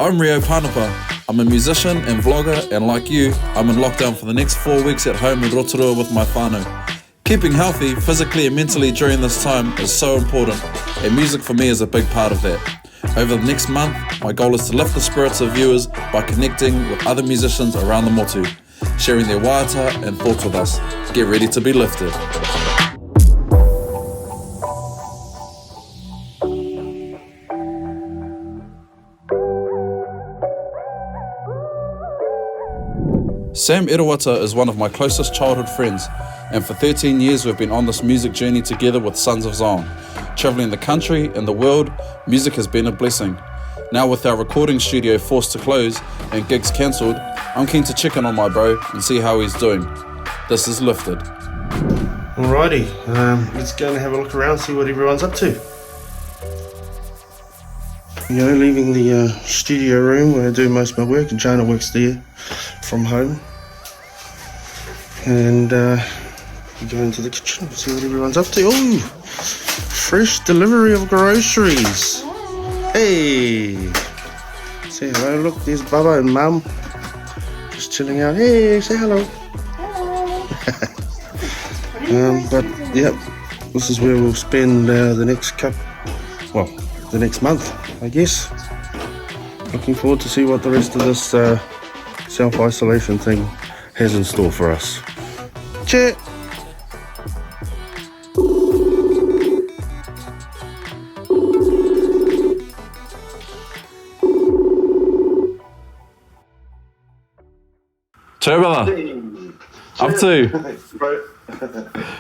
I'm Rio Panapa. I'm a musician and vlogger, and like you, I'm in lockdown for the next 4 weeks at home in Rotorua with my whānau. Keeping healthy, physically and mentally during this time is so important, and music for me is a big part of that. Over the next month, my goal is to lift the spirits of viewers by connecting with other musicians around the motu, sharing their waiata and thoughts with us. Get ready to be lifted. Sam Eriwata is one of my closest childhood friends, and for 13 years we've been on this music journey together with Sons of Zion. Travelling the country and the world, music has been a blessing. Now with our recording studio forced to close and gigs cancelled, I'm keen to check in on my bro and see how he's doing. This is Lifted. Alrighty, let's go and have a look around, see what everyone's up to. Leaving the studio room where I do most of my work, and Jana works there from home. And we go into the kitchen, see what everyone's up to. Ooh, fresh delivery of groceries. Hey, say hello. Look, there's Bubba and Mum just chilling out. Hey, say hello. But yeah, this is where we'll spend the next month, I guess. Looking forward to see what the rest of this self-isolation thing has in store for us. Cheers. Ciao, brother. Hey. Up to?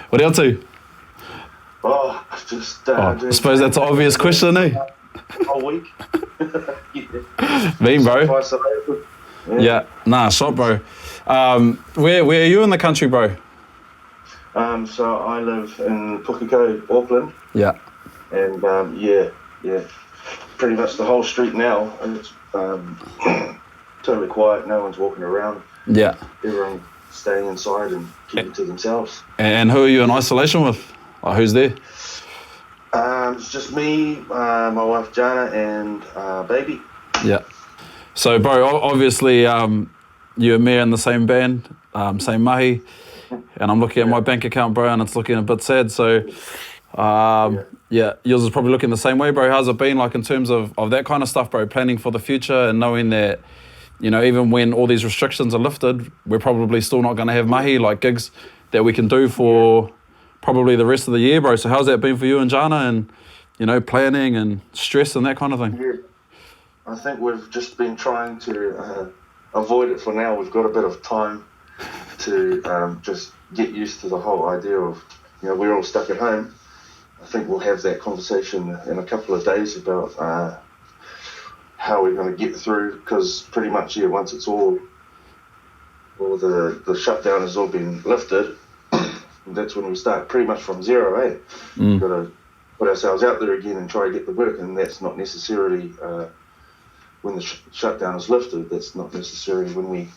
What are you up to? Oh, just I suppose that's an obvious question, eh? Whole week. Mean, bro. Isolated. Yeah, nah, shot, bro. Where are you in the country, bro? So I live in Pukeko, Auckland. Yeah. And yeah, pretty much the whole street now. It's totally quiet. No one's walking around. Yeah. Everyone staying inside and keeping to themselves. And who are you in isolation with? Like, who's there? It's just me, my wife Jana, and baby. Yeah. So, bro, obviously, you and me are in the same band, same mahi, and I'm looking at my bank account, bro, and it's looking a bit sad. So, yeah, yours is probably looking the same way, bro. How's it been, like, in terms of that kind of stuff, bro? Planning for the future and knowing that, even when all these restrictions are lifted, we're probably still not going to have mahi, like gigs that we can do for probably the rest of the year, bro. So how's that been for you and Jana, and, planning and stress and that kind of thing? Yeah. I think we've just been trying to avoid it for now. We've got a bit of time to just get used to the whole idea of, we're all stuck at home. I think we'll have that conversation in a couple of days about how we're going to get through, because pretty much, once it's all the shutdown has all been lifted, that's when we start pretty much from zero, eh? We've got to put ourselves out there again and try to get the work, and that's not necessarily... when the shutdown is lifted, that's not necessarily when we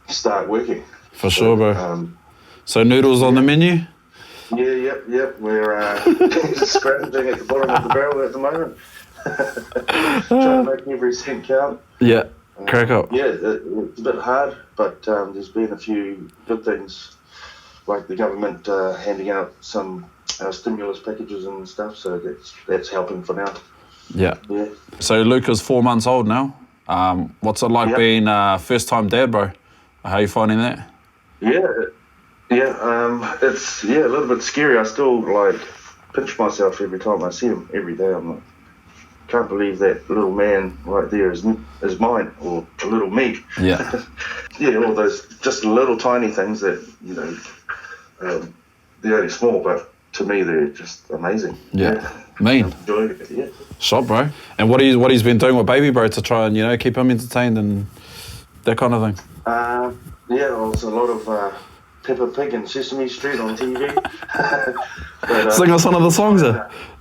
start working. For sure, bro. So noodles on the menu? Yeah, yep. We're scrounging at the bottom of the barrel at the moment. Trying to make every cent count. Yeah, crack up. Yeah, it's a bit hard, but there's been a few good things, like the government handing out some stimulus packages and stuff, so that's helping for now. Yeah. So Luca's 4 months old now. What's it like being first-time dad, bro? How are you finding that? It's a little bit scary. I still pinch myself every time I see him every day. I'm like, can't believe that little man right there is mine, or little me. Yeah. All those just little tiny things that they're only small, but to me they're just amazing. Yeah. Mean. I'm enjoying it. Yeah. Shot, bro. And what he's been doing with baby, bro, to try and keep him entertained and that kind of thing. It's a lot of Peppa Pig and Sesame Street on TV. But, Sing us one of the songs,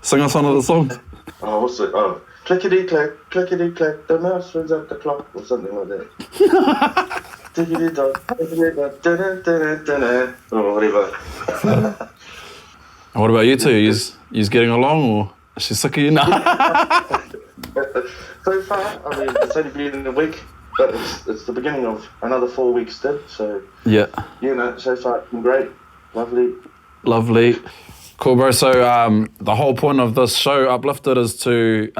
Sing us one of the songs. Oh, what's it? Oh, clickety-clack, clickety-clack, the mouse runs up the clock, or something like that. Tickety-tock, tickety-tock, da-da-da-da-da-da, or whatever. And what about you two? You's getting along, or is she sick of you now? So far, I mean, it's only been a week, but it's the beginning of another 4 weeks still. So Yeah. So far it's been great, lovely. Cool, bro. So the whole point of this show, Uplifted, is to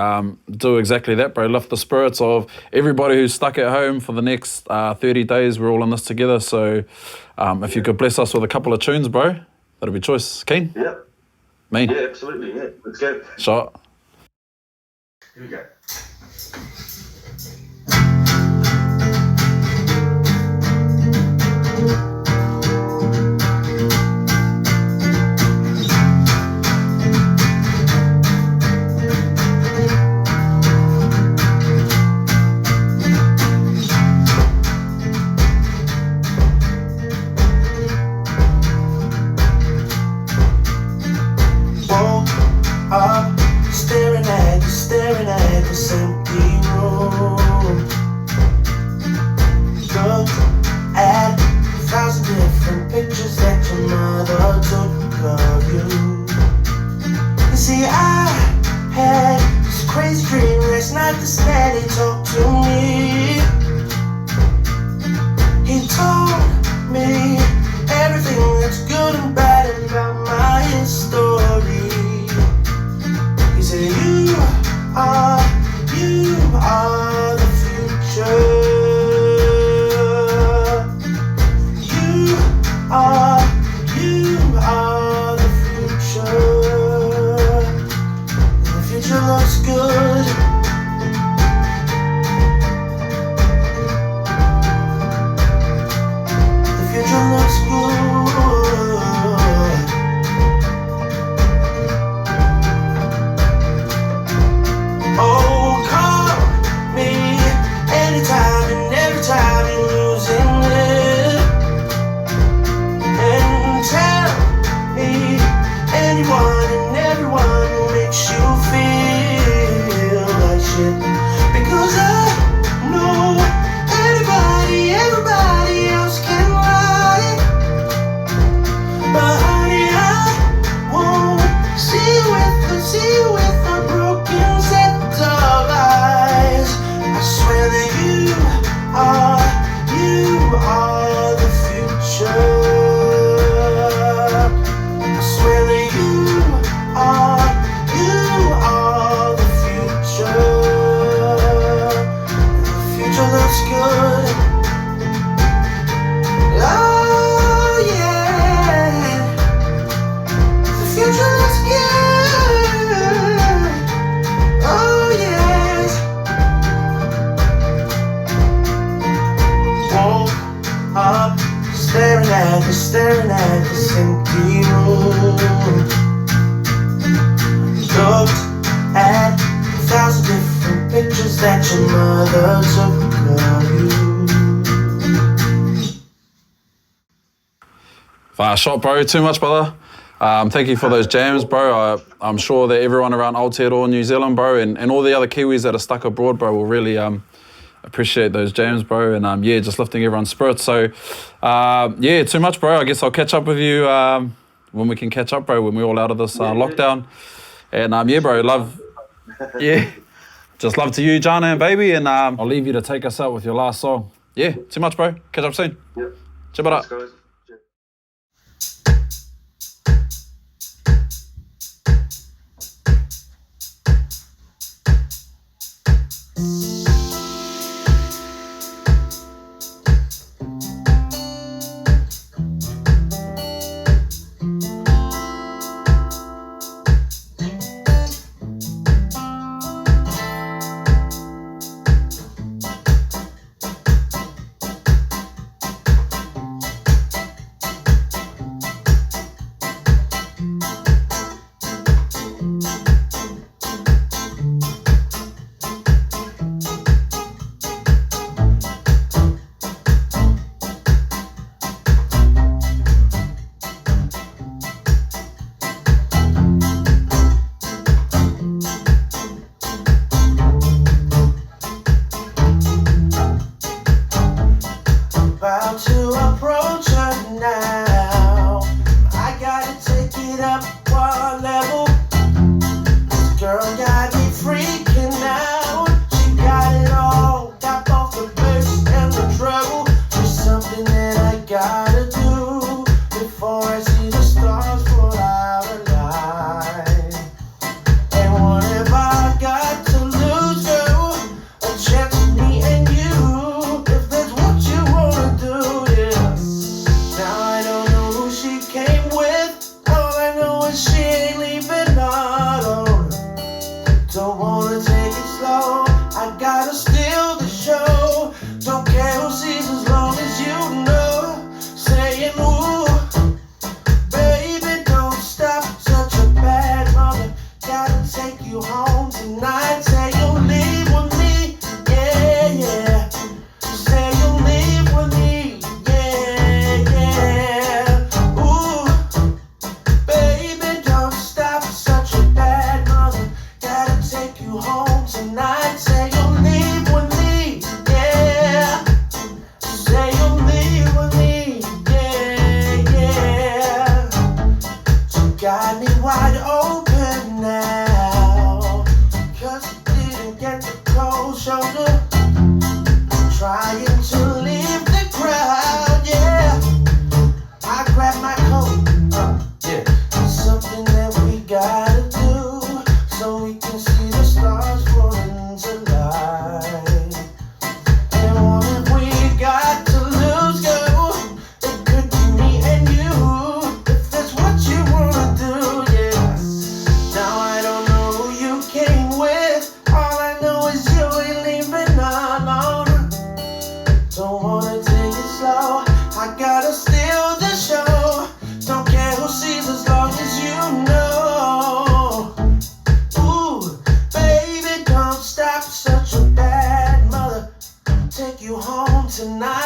do exactly that, bro. Lift the spirits of everybody who's stuck at home for the next 30 days. We're all in this together. So if you could bless us with a couple of tunes, bro, that'd be choice. Keen? Yeah. Me? Yeah, absolutely. Yeah, let's go. Shot. Here we go. Staring at this empty room. Looked at 1,000 different pictures that your mother took of you. You see, I had this crazy dream last night. This man, he talked to me. He told me everything that's good and bad about my history. He said, you are the future. You are the future. The future looks good. The future looks good. Oh, call me anytime and every time you're losing it, and tell me anyone and everyone who makes you feel like shit, because I know everybody else can lie, but honey, I won't see you with a broken set of eyes. I swear that you are the future. I swear that you are the future. The future looks good. Oh yeah, the future looks good. Oh yes. Woke up staring at this empty room. Looked at 1,000 different pictures that your mother took of you. Shot, bro. Too much, brother. Thank you for those jams, bro. I'm sure that everyone around Aotearoa, New Zealand, bro, and all the other Kiwis that are stuck abroad, bro, will really appreciate those jams, bro. And just lifting everyone's spirits. So, too much, bro. I guess I'll catch up with you when we can catch up, bro, when we're all out of this lockdown. And bro, love. Yeah. Just love to you, Jana and baby. And I'll leave you to take us out with your last song. Yeah, too much, bro. Catch up soon. Yep. Chibara. Thanks, guys. show. Don't care who sees as long as you know. Saying ooh, baby, don't stop. Such a bad mother. Gotta take you home tonight. Say you'll leave with me. Yeah, yeah. Say you'll leave with me. Yeah, yeah. Ooh, baby, don't stop. Such a bad mother. Gotta take you home tonight. Say you'll leave with me. Yeah. Say you'll leave with me. Yeah, yeah. You got me wide open now. 'Cause you didn't get the cold shoulder. Trying to leave the crowd, yeah. I grab my coat, yeah. It's something that we gotta do, so we can see the stars falling tonight. And what if we got to lose, girl? It could be me and you, if that's what you wanna do, yeah. Now I don't know who you came with. All I know is you ain't leaving alone. Don't wanna take it slow. I gotta steal the show. Don't care who sees as long as you know. Ooh, baby, don't stop. Such a bad mother. Take you home tonight.